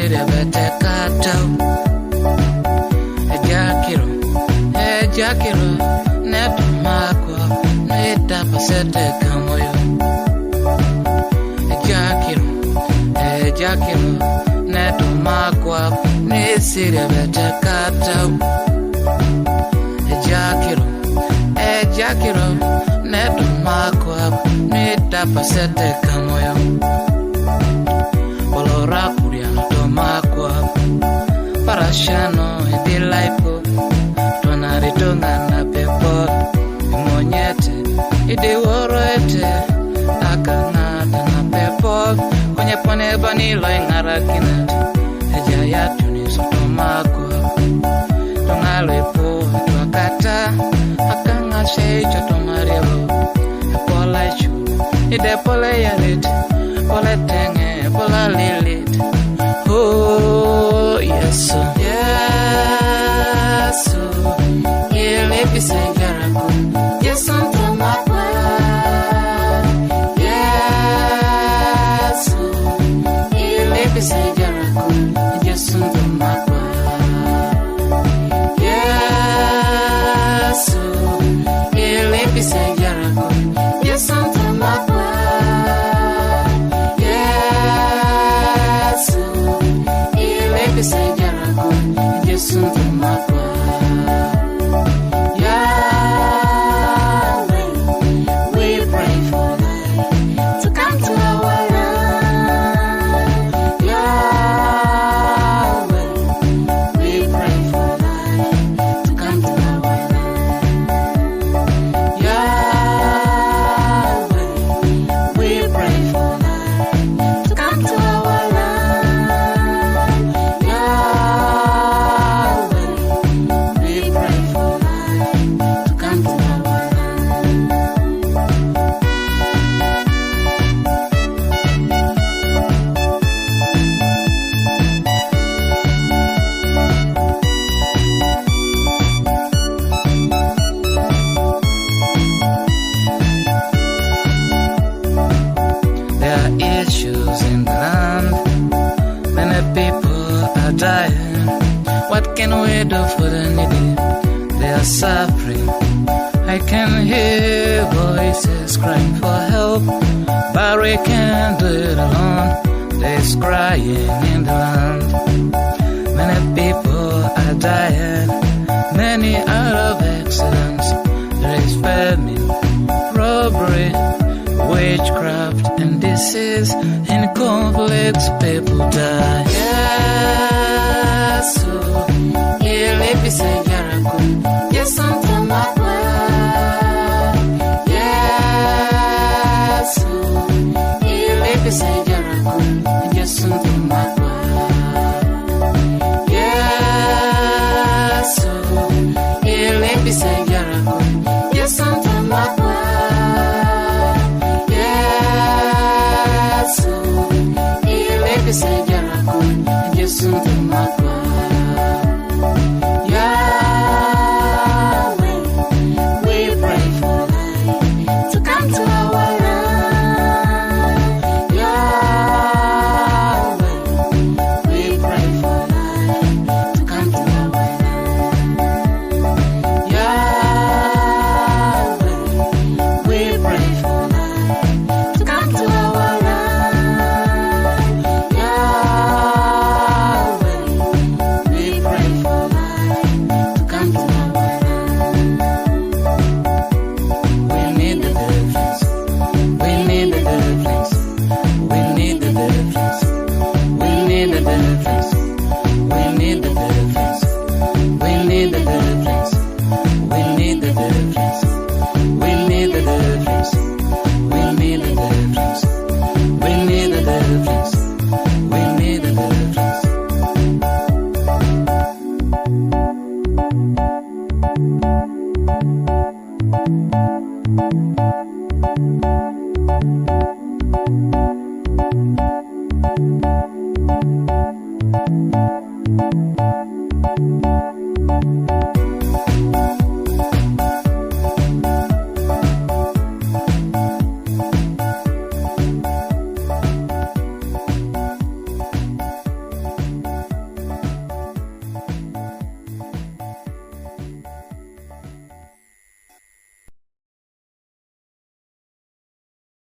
nisire betekata. Ejaa Akiro, neto makwa, neta pasete kamoyo. Ejaa Akiro, neto makwa, nisire betekata. Ejaa Akiro, neto makwa, neta pasete kamoyo. Olora kuriano to makwa, parashano edilaipo. Tonaritonga pepo monyete ide woroete akanata na pepo kwenye pone banilo ingarakinat Ejaa ya tuni sotomako tongalepo twakata akanga shecho tomarebo epola chu ide pole yalit pole tenge pola lilit. Oh yes yes, I'm from my yes, let me say yes, I'm from my yes, let me say yes, I'm from my yes, let me say yes, I'm from my issues in the land. Many people are dying. What can we do for the needy? They are suffering. I can hear voices crying for help, but we can't do it alone. There's crying in the land. Many people are dying. Many out of accidents. There is famine, robbery, witchcraft and disease. In conflicts people die. Yes, so here let me say yes, I'm from my yes, so here let me say yes, I'm from my yes, so here let me say yes, I'm from my say yes, I'm from my Yahweh, we pray for light to come to our land. Yahweh, we pray for light to come to our land. Yahweh, we pray for light to come to our Thank you.